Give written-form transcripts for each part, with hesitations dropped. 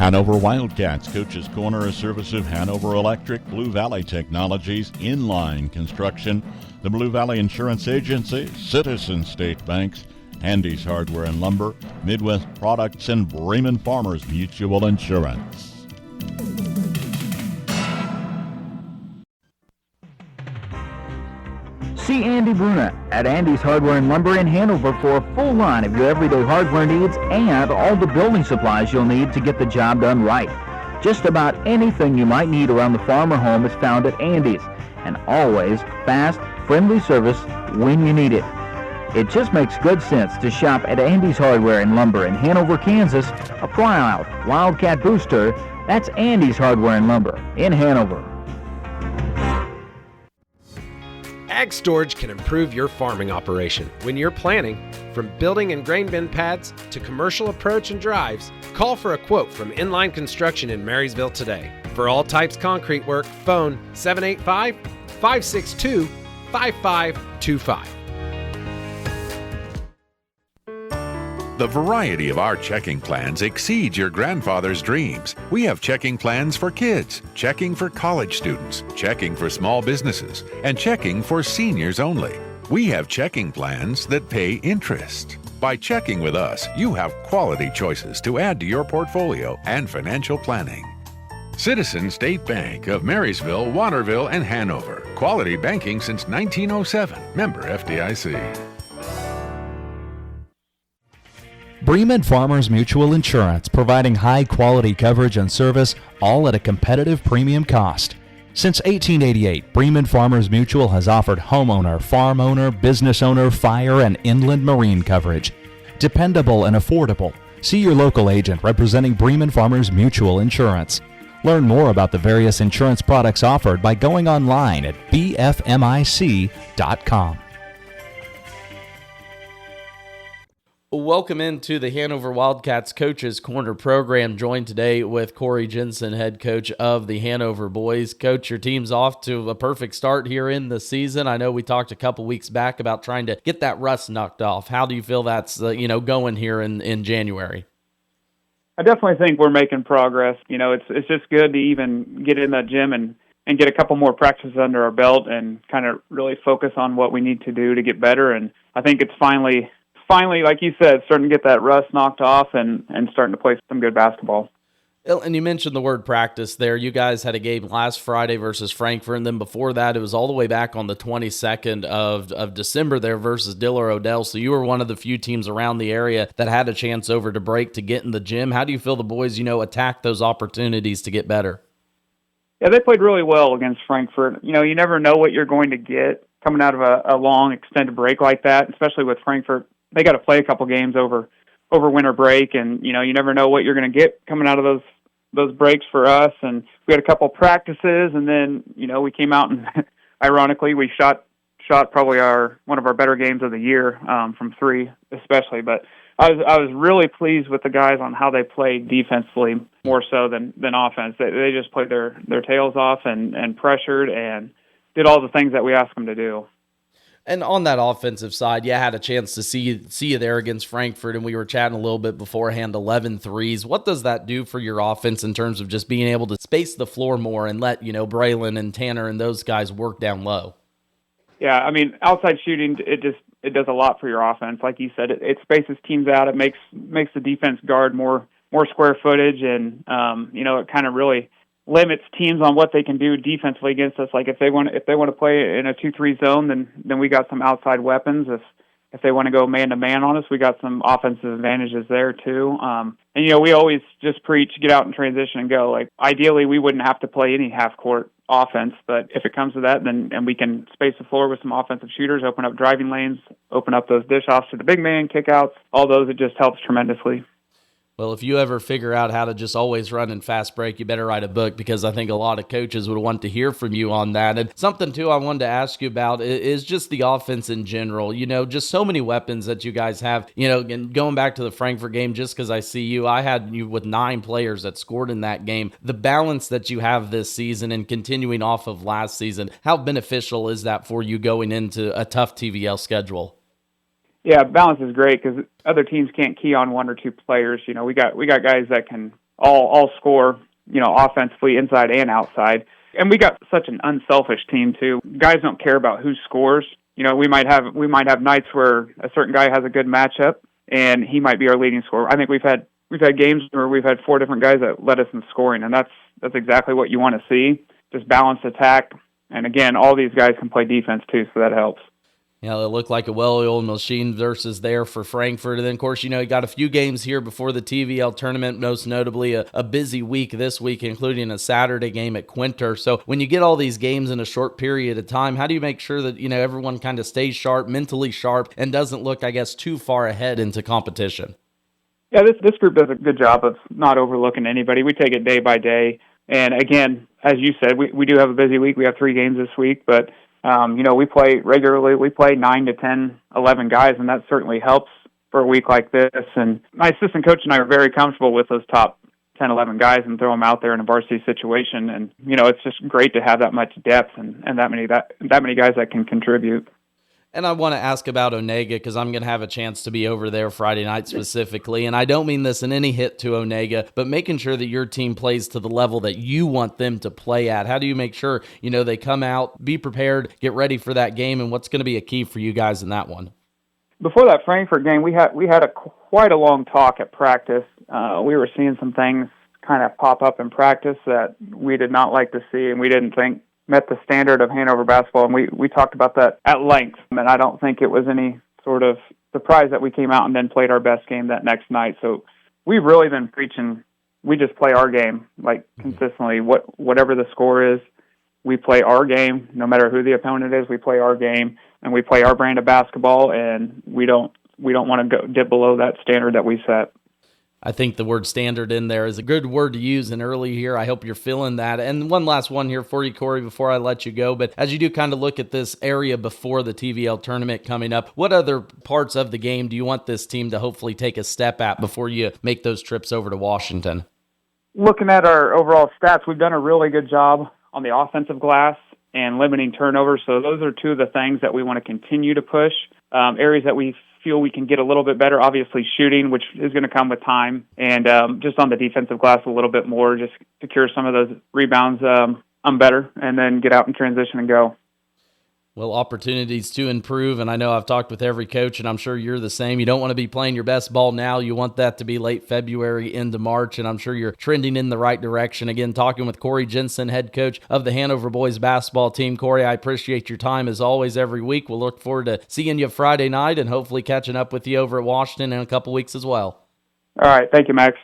Hanover Wildcats Coach's Corner, a service of Hanover Electric, Blue Valley Technologies, Inline Construction, the Blue Valley Insurance Agency, Citizen State Banks, Handy's Hardware and Lumber, Midwest Products, and Bremen Farmers Mutual Insurance. See Andy Bruna at Andy's Hardware and Lumber in Hanover for a full line of your everyday hardware needs and all the building supplies you'll need to get the job done right. Just about anything you might need around the farm or home is found at Andy's, and always fast, friendly service when you need it. It just makes good sense to shop at Andy's Hardware and Lumber in Hanover, Kansas, a proud Wildcat booster. That's Andy's Hardware and Lumber in Hanover. Ag storage can improve your farming operation. When you're planning, from building and grain bin pads to commercial approach and drives, call for a quote from Inline Construction in Marysville today. For all types concrete work, phone 785-562-5525. The variety of our checking plans exceeds your grandfather's dreams. We have checking plans for kids, checking for college students, checking for small businesses, and checking for seniors only. We have checking plans that pay interest. By checking with us, you have quality choices to add to your portfolio and financial planning. Citizen State Bank of Marysville, Waterville, and Hanover. Quality banking since 1907. Member FDIC. Bremen Farmers Mutual Insurance, providing high-quality coverage and service, all at a competitive premium cost. Since 1888, Bremen Farmers Mutual has offered homeowner, farm owner, business owner, fire, and inland marine coverage. Dependable and affordable. See your local agent representing Bremen Farmers Mutual Insurance. Learn more about the various insurance products offered by going online at bfmic.com. Welcome into the Hanover Wildcats Coaches Corner program, joined today with Corey Jensen, head coach of the Hanover boys. Coach, your team's off to a perfect start here in the season. I know we talked a couple weeks back about trying to get that rust knocked off. How do you feel that's going here in January? I definitely think we're making progress. It's just good to even get in that gym and get a couple more practices under our belt and kind of really focus on what we need to do to get better. And I think it's finally, like you said, starting to get that rust knocked off and starting to play some good basketball. And you mentioned the word practice there. You guys had a game last Friday versus Frankfort, and then before that, it was all the way back on the 22nd of December there versus Diller Odell. So you were one of the few teams around the area that had a chance over to break to get in the gym. How do you feel the boys, attack those opportunities to get better? Yeah, they played really well against Frankfort. You never know what you're going to get coming out of a long extended break like that, especially with Frankfort. They got to play a couple games over winter break, and you never know what you're going to get coming out of those breaks for us. And we had a couple practices, and then we came out and ironically we shot probably one of our better games of the year from three, especially. But I was really pleased with the guys on how they played defensively more so than offense. They just played their tails off and pressured and did all the things that we asked them to do. And on that offensive side, I had a chance to see you there against Frankfort, and we were chatting a little bit beforehand, 11 threes. What does that do for your offense in terms of just being able to space the floor more and let, Braylon and Tanner and those guys work down low? Yeah, I mean, outside shooting, it does a lot for your offense. Like you said, it spaces teams out. It makes the defense guard more square footage, and it kind of really limits teams on what they can do defensively against us. Like if they want to play in a 2-3 zone, then we got some outside weapons. If they want to go man-to-man on us, we got some offensive advantages there too. And we always just preach, get out in transition and go. Like ideally, we wouldn't have to play any half-court offense, but if it comes to that, and we can space the floor with some offensive shooters, open up driving lanes, open up those dish-offs to the big man, kickouts, all those, it just helps tremendously. Well, if you ever figure out how to just always run in fast break, you better write a book, because I think a lot of coaches would want to hear from you on that. And something, too, I wanted to ask you about is just the offense in general. Just so many weapons that you guys have. And going back to the Frankfurt game, just because I see you, I had you with 9 players that scored in that game. The balance that you have this season and continuing off of last season, how beneficial is that for you going into a tough TVL schedule? Yeah, balance is great because other teams can't key on 1 or 2 players. We got guys that can all score, offensively, inside and outside. And we got such an unselfish team too. Guys don't care about who scores. We might have nights where a certain guy has a good matchup and he might be our leading scorer. I think we've had games where we've had 4 different guys that led us in scoring, and that's exactly what you want to see. Just balanced attack. And again, all these guys can play defense too, so that helps. It looked like a well-oiled machine versus there for Frankfort. And then, of course, you got a few games here before the TVL tournament, most notably a busy week this week, including a Saturday game at Quinter. So when you get all these games in a short period of time, how do you make sure that, everyone kind of stays sharp, mentally sharp, and doesn't look, I guess, too far ahead into competition? Yeah, this group does a good job of not overlooking anybody. We take it day by day. And again, as you said, we do have a busy week. We have 3 games this week, but we play regularly. We play 9 to 10, 11 guys, and that certainly helps for a week like this. And my assistant coach and I are very comfortable with those top 10, 11 guys and throw them out there in a varsity situation. And, it's just great to have that much depth and that many guys that can contribute. And I want to ask about Onega because I'm going to have a chance to be over there Friday night specifically. And I don't mean this in any hit to Onega, but making sure that your team plays to the level that you want them to play at. How do you make sure, they come out, be prepared, get ready for that game, and what's going to be a key for you guys in that one? Before that Frankfurt game, we had quite a long talk at practice. We were seeing some things kind of pop up in practice that we did not like to see, and we didn't think met the standard of Hanover basketball, and we talked about that at length. And I don't think it was any sort of surprise that we came out and then played our best game that next night. So we've really been preaching, we just play our game, like consistently. Whatever the score is, we play our game. No matter who the opponent is, we play our game, and we play our brand of basketball, and we don't want to dip below that standard that we set. I think the word standard in there is a good word to use in early here. I hope you're feeling that. And one last one here for you, Corey, before I let you go. But as you do kind of look at this area before the TVL tournament coming up, what other parts of the game do you want this team to hopefully take a step at before you make those trips over to Washington? Looking at our overall stats, we've done a really good job on the offensive glass and limiting turnovers. So those are 2 of the things that we want to continue to push. Areas that we feel we can get a little bit better, obviously shooting, which is going to come with time, and just on the defensive glass a little bit more, just secure some of those rebounds better, and then get out in transition and go. Well, opportunities to improve, and I know I've talked with every coach, and I'm sure you're the same. You don't want to be playing your best ball now. You want that to be late February into March, and I'm sure you're trending in the right direction. Again, talking with Corey Jensen, head coach of the Hanover boys basketball team. Corey, I appreciate your time as always every week. We'll look forward to seeing you Friday night and hopefully catching up with you over at Washington in a couple weeks as well. All right. Thank you, Max.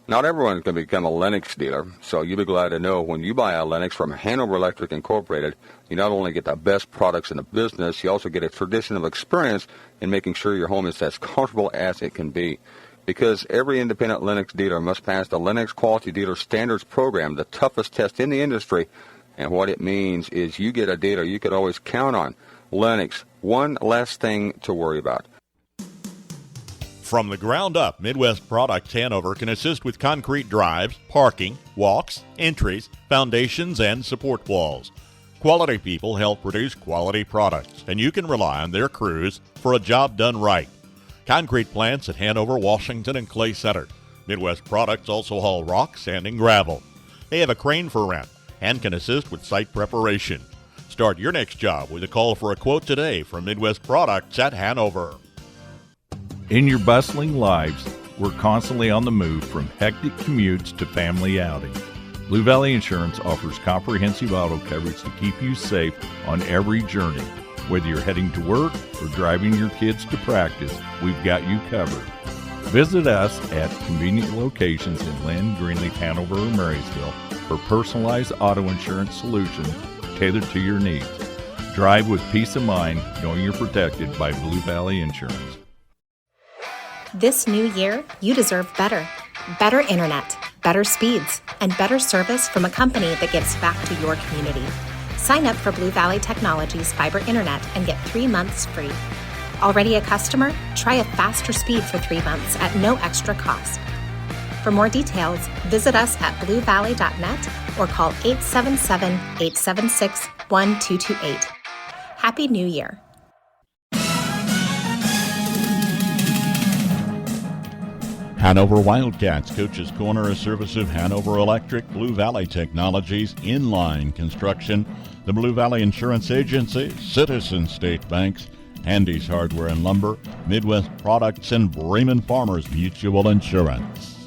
Not everyone's going to become a Lennox dealer, so you'll be glad to know when you buy a Lennox from Hanover Electric Incorporated, you not only get the best products in the business, you also get a tradition of experience in making sure your home is as comfortable as it can be. Because every independent Lennox dealer must pass the Lennox Quality Dealer Standards Program, the toughest test in the industry, and what it means is you get a dealer you could always count on. Lennox, one less thing to worry about. From the ground up, Midwest Products Hanover can assist with concrete drives, parking, walks, entries, foundations, and support walls. Quality people help produce quality products, and you can rely on their crews for a job done right. Concrete plants at Hanover, Washington, and Clay Center. Midwest Products also haul rock, sand, and gravel. They have a crane for rent and can assist with site preparation. Start your next job with a call for a quote today from Midwest Products at Hanover. In your bustling lives, we're constantly on the move from hectic commutes to family outings. Blue Valley Insurance offers comprehensive auto coverage to keep you safe on every journey. Whether you're heading to work or driving your kids to practice, we've got you covered. Visit us at convenient locations in Lynn, Greenleaf, Hanover, or Marysville for personalized auto insurance solutions tailored to your needs. Drive with peace of mind knowing you're protected by Blue Valley Insurance. This new year, you deserve better. Better internet, better speeds, and better service from a company that gives back to your community. Sign up for Blue Valley Technologies Fiber Internet and get 3 months free. Already a customer? Try a faster speed for 3 months at no extra cost. For more details, visit us at bluevalley.net or call 877-876-1228. Happy New Year. Hanover Wildcats, Coach's Corner, a service of Hanover Electric, Blue Valley Technologies, Inline Construction, the Blue Valley Insurance Agency, Citizen State Banks, Handy's Hardware and Lumber, Midwest Products, and Bremen Farmers Mutual Insurance.